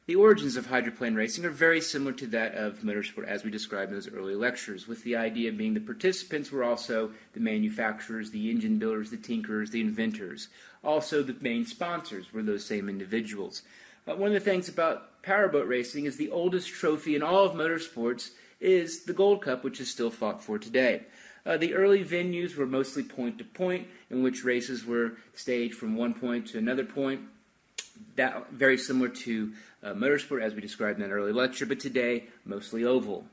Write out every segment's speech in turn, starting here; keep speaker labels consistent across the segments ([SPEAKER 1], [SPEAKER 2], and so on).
[SPEAKER 1] The origins of hydroplane racing are very similar to that of motorsport as we described in those early lectures, with the idea being the participants were also the manufacturers, the engine builders, the tinkerers, the inventors. Also, the main sponsors were those same individuals. One of the things about powerboat racing is the oldest trophy in all of motorsports is the Gold Cup, which is still fought for today. The early venues were mostly point-to-point, in which races were staged from one point to another point. That very similar to motorsport as we described in that early lecture, but today mostly oval.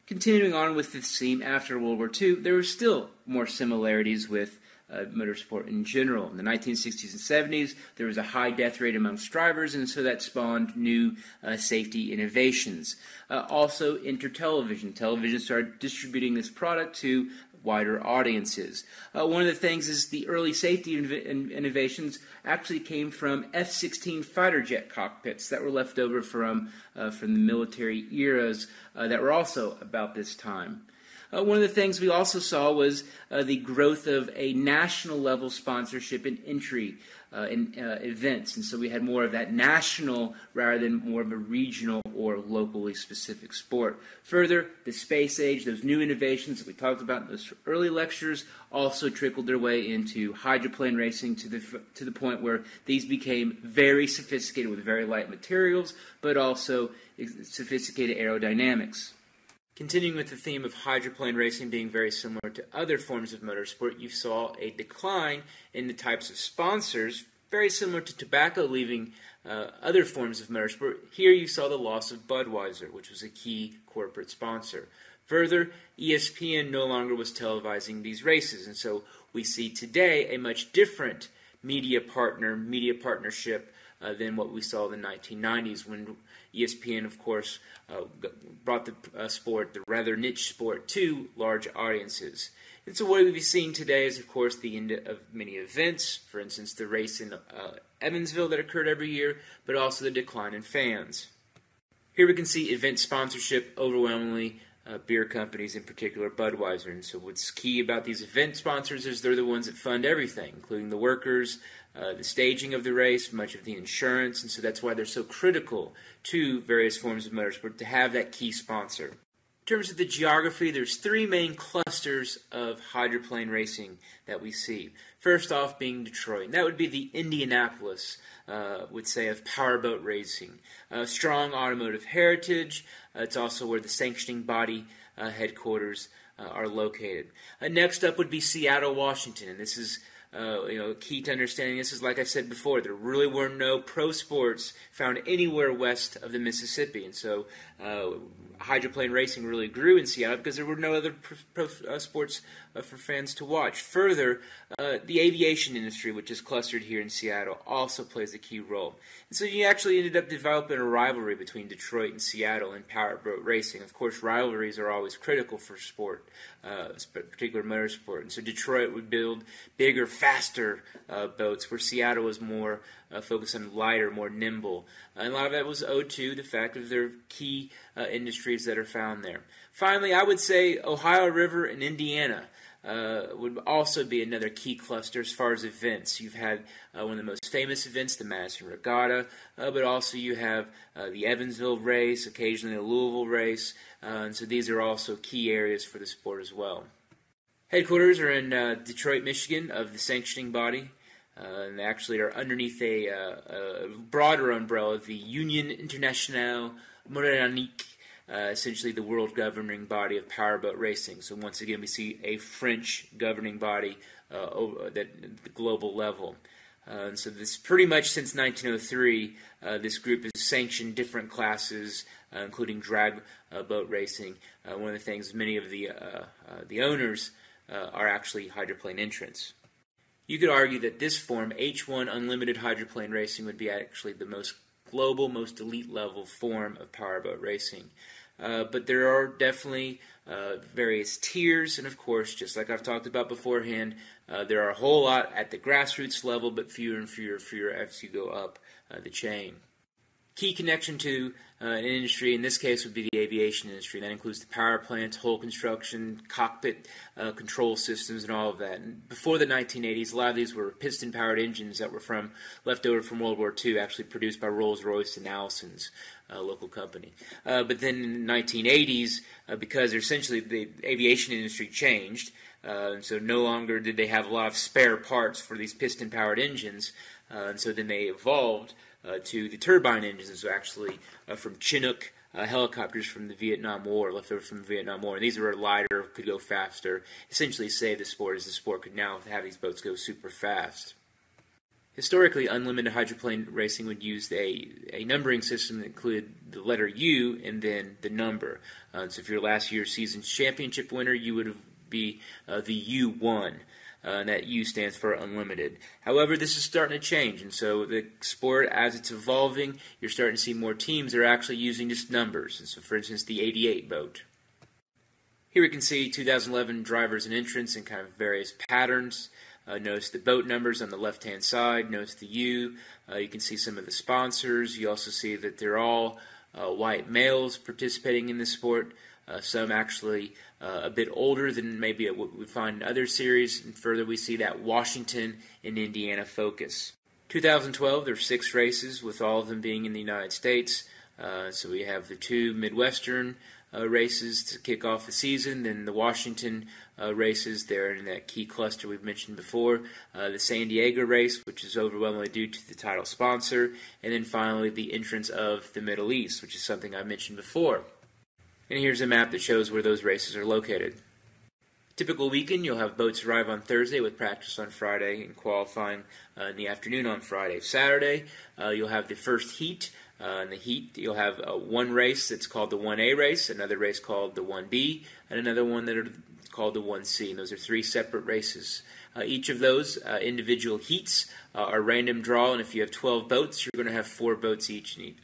[SPEAKER 1] Continuing on with this theme after World War II, there were still more similarities with motorsport in general. In the 1960s and 70s, there was a high death rate amongst drivers, and so that spawned new safety innovations. Also, intertelevision. Television started distributing this product to wider audiences. One of the things is the early safety innovations actually came from F-16 fighter jet cockpits that were left over from the military eras that were also about this time. One of the things we also saw was the growth of a national level sponsorship and entry in events, and so we had more of that national rather than more of a regional or locally specific sport. Further, the space age, those new innovations that we talked about in those early lectures, also trickled their way into hydroplane racing to the point where these became very sophisticated with very light materials, but also sophisticated aerodynamics. Continuing with the theme of hydroplane racing being very similar to other forms of motorsport, you saw a decline in the types of sponsors, very similar to tobacco leaving other forms of motorsport. Here you saw the loss of Budweiser, which was a key corporate sponsor. Further, ESPN no longer was televising these races, and so we see today a much different media partnership than what we saw in the 1990s when ESPN, of course, brought the sport, the rather niche sport, to large audiences. And so what we've seen today is, of course, the end of many events, for instance, the race in Evansville that occurred every year, but also the decline in fans. Here we can see event sponsorship, overwhelmingly beer companies, in particular Budweiser. And so what's key about these event sponsors is they're the ones that fund everything, including the workers, the staging of the race, much of the insurance, and so that's why they're so critical to various forms of motorsport to have that key sponsor. In terms of the geography, there's three main clusters of hydroplane racing that we see. First off being Detroit, and that would be the Indianapolis, would say, of powerboat racing. Strong automotive heritage. It's also where the sanctioning body headquarters are located. Next up would be Seattle, Washington, and this is key to understanding this is, like I said before, there really were no pro sports found anywhere west of the Mississippi, and so hydroplane racing really grew in Seattle because there were no other pro sports for fans to watch. Further, the aviation industry, which is clustered here in Seattle, also plays a key role. And so you actually ended up developing a rivalry between Detroit and Seattle in powerboat racing. Of course, rivalries are always critical for sport, particular motorsport. And so Detroit would build bigger, faster boats, where Seattle was more focused on lighter, more nimble. And a lot of that was owed to the fact of their key industries that are found there. Finally, I would say Ohio River and Indiana would also be another key cluster as far as events. You've had one of the most famous events, the Madison Regatta, but also you have the Evansville race, occasionally the Louisville race, and so these are also key areas for the sport as well. Headquarters are in Detroit, Michigan, of the sanctioning body, and they actually are underneath a broader umbrella, the Union Internationale Mécanique, essentially the world governing body of powerboat racing. So once again, we see a French governing body at the global level. And so this pretty much since 1903, this group has sanctioned different classes, including drag boat racing. One of the things, many of the owners are actually hydroplane entrants. You could argue that this form, H1 unlimited hydroplane racing, would be actually the most global, most elite level form of powerboat racing. But there are definitely various tiers, and of course, just like I've talked about beforehand, there are a whole lot at the grassroots level, but fewer and fewer as you go up the chain. Key connection to an industry, in this case, would be the aviation industry. That includes the power plants, hull construction, cockpit control systems, and all of that. And before the 1980s, a lot of these were piston-powered engines that were left over from World War II, actually produced by Rolls-Royce and Allison's local company. But then in the 1980s, because essentially the aviation industry changed, and so no longer did they have a lot of spare parts for these piston-powered engines, and so then they evolved to the turbine engines, so actually from Chinook helicopters from the Vietnam War, left over from the Vietnam War. And these were lighter, could go faster, essentially saved the sport, as the sport could now have these boats go super fast. Historically, unlimited hydroplane racing would use a numbering system that included the letter U and then the number. So if you're last year's season championship winner, you would be the U1. And that U stands for unlimited. However, this is starting to change, and so the sport, as it's evolving, you're starting to see more teams that are actually using just numbers. And so, for instance, the 88 boat. Here we can see 2011 drivers and entrants in kind of various patterns. Notice the boat numbers on the left-hand side. Notice the U. You can see some of the sponsors. You also see that they're all white males participating in the sport. Some actually a bit older than maybe what we find in other series, and further we see that Washington and Indiana focus. 2012, there were 6 races, with all of them being in the United States. So we have the 2 Midwestern races to kick off the season, then the Washington races there in that key cluster we've mentioned before, the San Diego race, which is overwhelmingly due to the title sponsor, and then finally the entrance of the Middle East, which is something I mentioned before. And here's a map that shows where those races are located. Typical weekend, you'll have boats arrive on Thursday with practice on Friday and qualifying in the afternoon on Friday. Saturday, you'll have the first heat. In the heat, you'll have one race that's called the 1A race, another race called the 1B, and another one that are called the 1C. And those are 3 separate races. Each of those individual heats are random draw, and if you have 12 boats, you're going to have 4 boats each in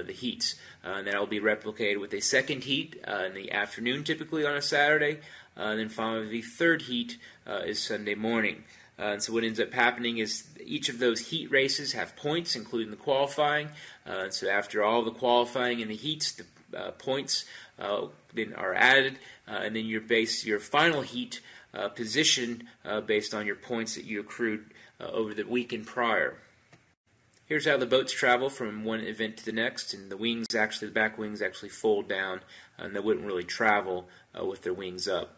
[SPEAKER 1] the heats. And that will be replicated with a second heat in the afternoon, typically on a Saturday. And then finally, the third heat is Sunday morning. And so what ends up happening is each of those heat races have points, including the qualifying. So after all the qualifying and the heats, the points then are added, and then you base your final heat position based on your points that you accrued over the weekend prior. Here's how the boats travel from one event to the next, and the back wings actually fold down, and they wouldn't really travel with their wings up.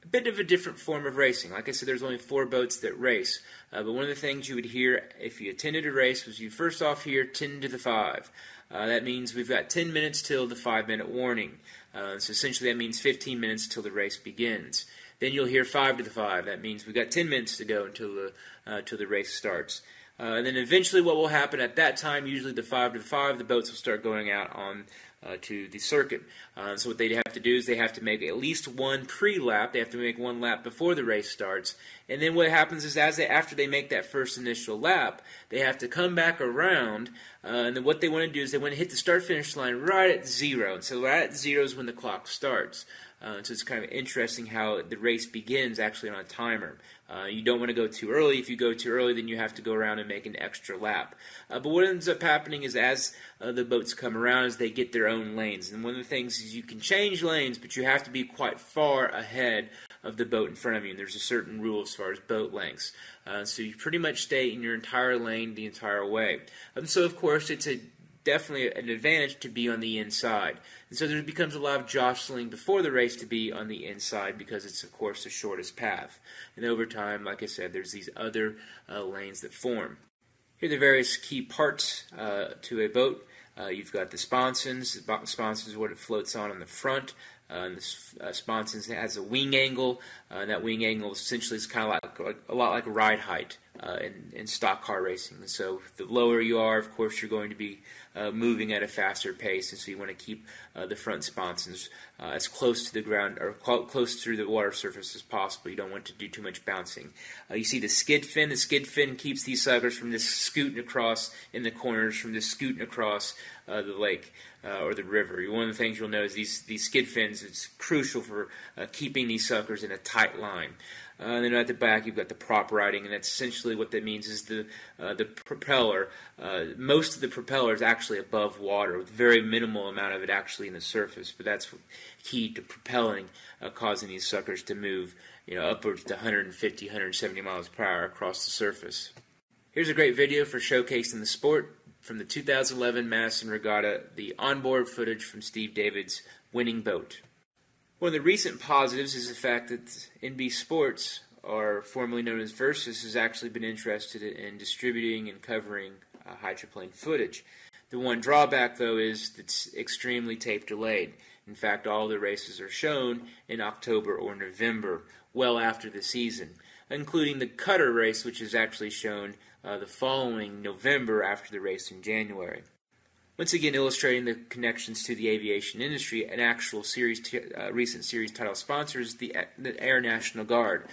[SPEAKER 1] A bit of a different form of racing. Like I said, there's only 4 boats that race, but one of the things you would hear if you attended a race was you first off hear 10 to the 5. That means we've got 10 minutes till the 5-minute warning. So essentially that means 15 minutes till the race begins. Then you'll hear 5 to the 5. That means we've got 10 minutes to go until the race starts. And then eventually what will happen at that time, usually the 5 to the 5, the boats will start going out on to the circuit. So what they have to do is they have to make at least one pre-lap. They have to make one lap before the race starts. And then what happens is after they make that first initial lap, they have to come back around. And then what they want to do is they want to hit the start-finish line right at 0. And so right at 0 is when the clock starts. So it's kind of interesting how the race begins actually on a timer. You don't want to go too early. If you go too early, then you have to go around and make an extra lap. But what ends up happening is as the boats come around, is they get their own lanes. And one of the things is you can change lanes, but you have to be quite far ahead of the boat in front of you. And there's a certain rule as far as boat lengths. So you pretty much stay in your entire lane the entire way. So, of course, it's definitely an advantage to be on the inside. And so there becomes a lot of jostling before the race to be on the inside because it's, of course, the shortest path. And over time, like I said, there's these other lanes that form. Here are the various key parts to a boat. You've got the sponsons. The sponsons is what it floats on the front. And the sponsons has a wing angle. And that wing angle essentially is kind of like a lot like ride height in stock car racing. And so the lower you are, of course, you're going to be moving at a faster pace, and so you want to keep the front sponsons as close to the ground or close to the water surface as possible. You don't want to do too much bouncing. You see the skid fin. The skid fin keeps these suckers from just scooting across in the corners, from just scooting across the lake or the river. One of the things you'll notice these skid fins, it's crucial for keeping these suckers in a tight line. And then at the back, you've got the prop riding, and that's essentially what that means is the propeller. Most of the propeller is actually above water, with very minimal amount of it actually in the surface. But that's key to propelling, causing these suckers to move, upwards to 150, 170 miles per hour across the surface. Here's a great video for showcasing the sport from the 2011 Madison Regatta, the onboard footage from Steve David's winning boat. One of the recent positives is the fact that NB Sports, or formerly known as Versus, has actually been interested in distributing and covering hydroplane footage. The one drawback, though, is that it's extremely tape delayed. In fact, all the races are shown in October or November, well after the season, including the Cutter race, which is actually shown the following November after the race in January. Once again, illustrating the connections to the aviation industry, an actual recent series title sponsor is the Air National Guard.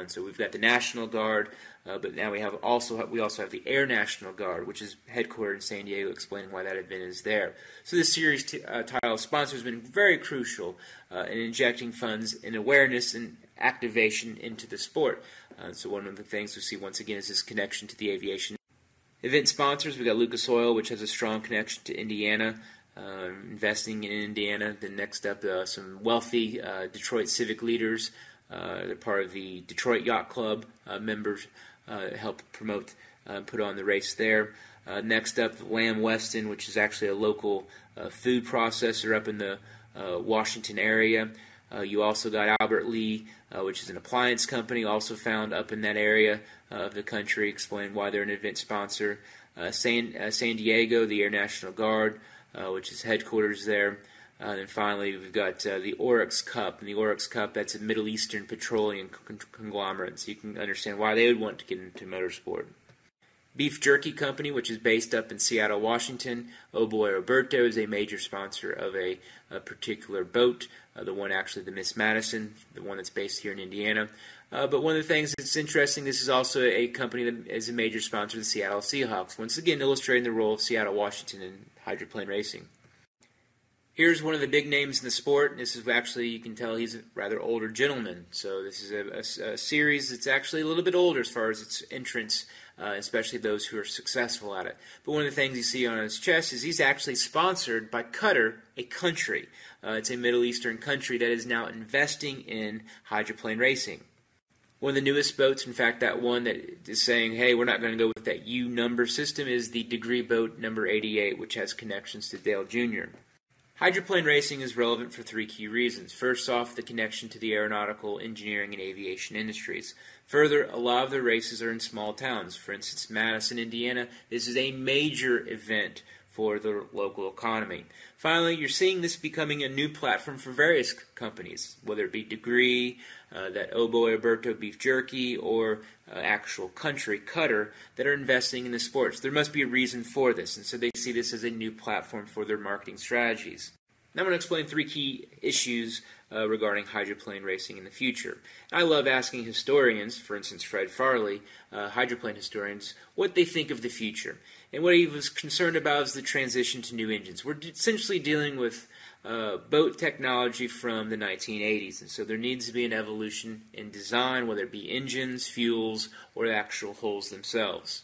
[SPEAKER 1] So we've got the National Guard, but now we also have the Air National Guard, which is headquartered in San Diego, explaining why that event is there. So this series title sponsor has been very crucial in injecting funds and awareness and activation into the sport. So one of the things we see once again is this connection to the aviation. Event sponsors, we've got Lucas Oil, which has a strong connection to Indiana, investing in Indiana. Then next up, some wealthy Detroit civic leaders. They're part of the Detroit Yacht Club members, help promote put on the race there. Next up, Lamb Weston, which is actually a local food processor up in the Washington area. You also got Albert Lee, which is an appliance company, also found up in that area of the country, explaining why they're an event sponsor. San Diego, the Air National Guard, which is headquarters there. And then finally, we've got the Oryx Cup. And the Oryx Cup, that's a Middle Eastern petroleum conglomerate, so you can understand why they would want to get into motorsport. Beef Jerky Company, which is based up in Seattle, Washington. Oh Boy Roberto is a major sponsor of a particular boat, the one actually the Miss Madison, the one that's based here in Indiana. But one of the things that's interesting, this is also a company that is a major sponsor of the Seattle Seahawks, once again illustrating the role of Seattle, Washington in hydroplane racing. Here's one of the big names in the sport, and this is actually, you can tell he's a rather older gentleman. So this is a series that's actually a little bit older as far as its entrance, especially those who are successful at it. But one of the things you see on his chest is he's actually sponsored by Qatar, a country. It's a Middle Eastern country that is now investing in hydroplane racing. One of the newest boats, in fact, that one that is saying, hey, we're not going to go with that U number system, is the Degree Boat number 88, which has connections to Dale Jr. Hydroplane racing is relevant for three key reasons. First off, the connection to the aeronautical, engineering, and aviation industries. Further, a lot of the races are in small towns. For instance, Madison, Indiana, this is a major event for the local economy. Finally, you're seeing this becoming a new platform for various companies, whether it be Degree, that Oh Boy Roberto Beef Jerky, or actual country, Qatar, that are investing in the sports. There must be a reason for this, and so they see this as a new platform for their marketing strategies. Now I'm going to explain three key issues regarding hydroplane racing in the future. I love asking historians, for instance Fred Farley, hydroplane historians, what they think of the future. And what he was concerned about is the transition to new engines. We're essentially dealing with boat technology from the 1980s, and so there needs to be an evolution in design, whether it be engines, fuels, or the actual hulls themselves.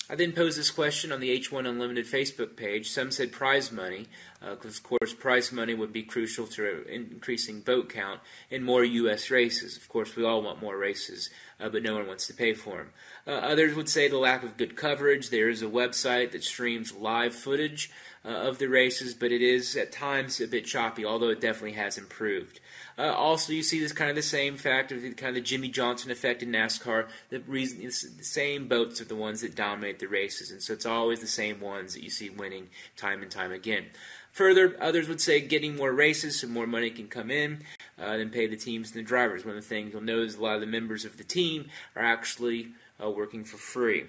[SPEAKER 1] I then posed this question on the H1 Unlimited Facebook page. Some said prize money, because of course prize money would be crucial to increasing boat count and more U.S. races. Of course, we all want more races, but no one wants to pay for them. Others would say the lack of good coverage. There is a website that streams live footage of the races, but it is at times a bit choppy, although it definitely has improved. Also, you see this kind of the same fact of the kind of the Jimmy Johnson effect in NASCAR. The reason it's the same boats are the ones that dominate the races, and so it's always the same ones that you see winning time and time again. Further, others would say getting more races so more money can come in, then pay the teams and the drivers. One of the things you'll notice is a lot of the members of the team are actually working for free.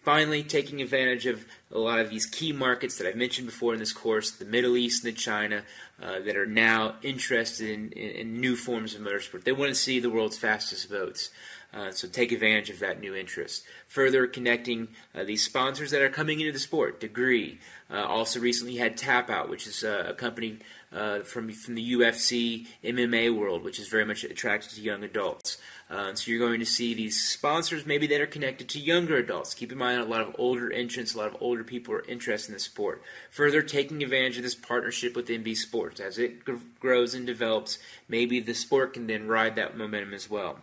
[SPEAKER 1] Finally, taking advantage of a lot of these key markets that I've mentioned before in this course, the Middle East and China, that are now interested in new forms of motorsport. They want to see the world's fastest boats. So take advantage of that new interest. Further connecting these sponsors that are coming into the sport. Degree. Also recently had Tap Out, which is a company from the UFC, MMA world, which is very much attracted to young adults. So you're going to see these sponsors maybe that are connected to younger adults. Keep in mind a lot of older entrants, a lot of older people are interested in the sport. Further taking advantage of this partnership with NB Sports. As it grows and develops, maybe the sport can then ride that momentum as well.